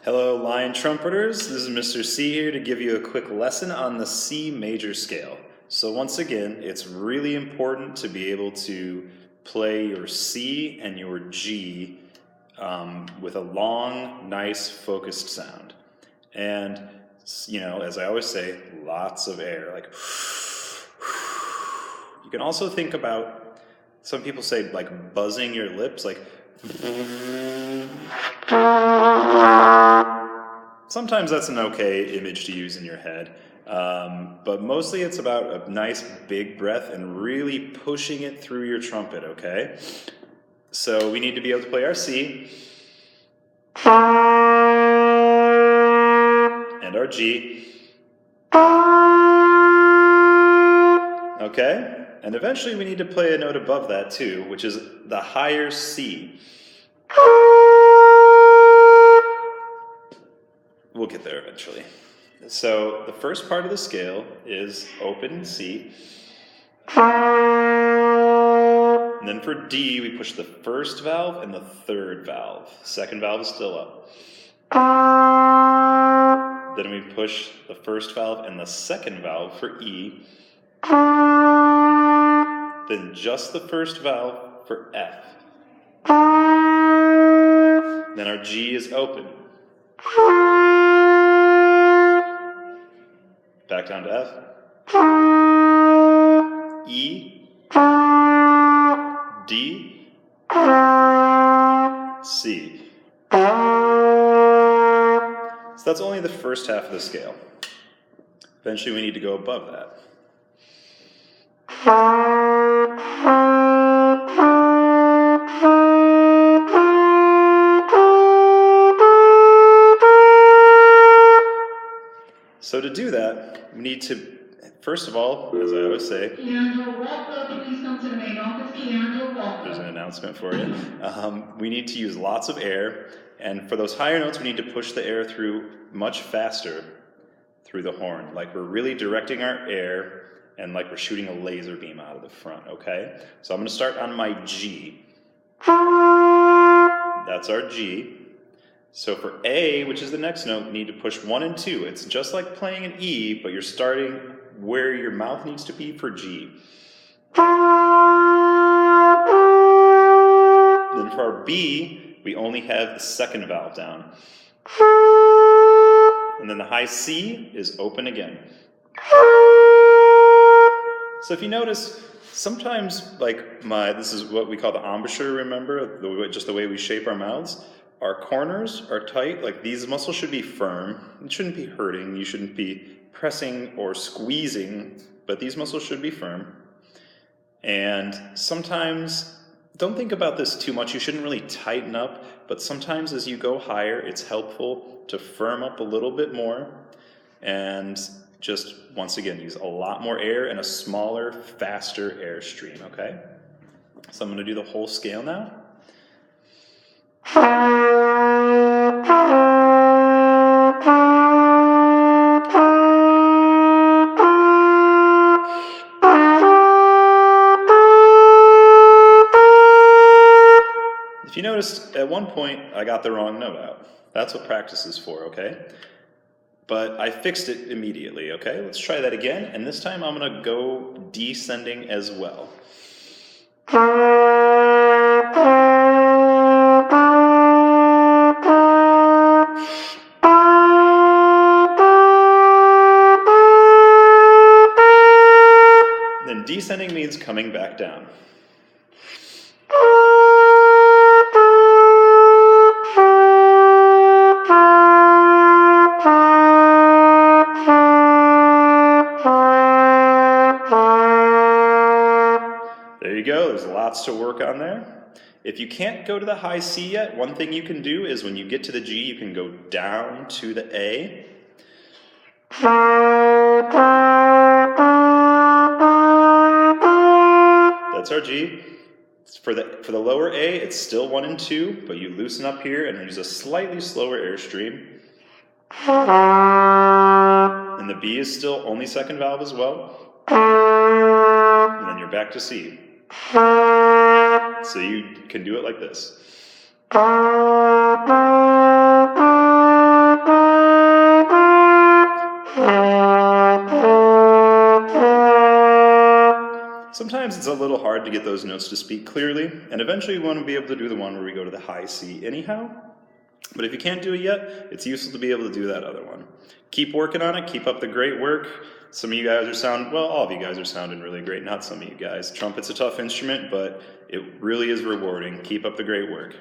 Hello, Lion Trumpeters. This is Mr. C here to give you a quick lesson on the C major scale. So once again, it's really important to be able to play your C and your G with a long, nice, focused sound. And, you know, as I always say, lots of air, like you can also think about, some people say like buzzing your lips, like sometimes that's an okay image to use in your head, but mostly it's about a nice big breath and really pushing it through your trumpet, okay? So we need to be able to play our C and our G, okay? And eventually we need to play a note above that too, which is the higher C. We'll get there eventually. So the first part of the scale is open C. And then for D, we push the first valve and the third valve. Second valve is still up. Then we push the first valve and the second valve for E. Then just the first valve for F. Then our G is open. Back down to F. E. D. C. So that's only the first half of the scale. Eventually we need to go above that. So to do that, we need to, first of all, as I always say, Keandra Walker, please come to the main office. Keandra Walker. There's an announcement for you. We need to use lots of air, and for those higher notes, we need to push the air through much faster through the horn, like we're really directing our air and like we're shooting a laser beam out of the front, okay? So I'm going to start on my G. That's our G. So for A, which is the next note, you need to push 1 and 2. It's just like playing an E, but you're starting where your mouth needs to be for G. Then for our B, we only have the second valve down. And then the high C is open again. So if you notice, sometimes like this is what we call the embouchure, remember? Just the way we shape our mouths. Our corners are tight, like these muscles should be firm. It shouldn't be hurting, you shouldn't be pressing or squeezing, but these muscles should be firm. And sometimes, don't think about this too much, you shouldn't really tighten up, but sometimes as you go higher, it's helpful to firm up a little bit more and just, once again, use a lot more air and a smaller, faster airstream, okay? So I'm going to do the whole scale now. If you noticed, at one point, I got the wrong note out. That's what practice is for, okay? But I fixed it immediately, okay? Let's try that again, and this time I'm going to go descending as well. Then descending means coming back down. There you go, there's lots to work on there. If you can't go to the high C yet, one thing you can do is when you get to the G, you can go down to the A. That's our G. For the lower A, it's still 1 and 2, but you loosen up here and use a slightly slower airstream. And the B is still only second valve as well. And then you're back to C. So you can do it like this. sometimes it's a little hard to get those notes to speak clearly, and eventually we want to be able to do the one where we go to the high C anyhow. But if you can't do it yet, it's useful to be able to do that other one. Keep working on it, keep up the great work. Some of you guys all of you guys are sounding really great, not some of you guys. Trumpet's a tough instrument, but it really is rewarding. Keep up the great work.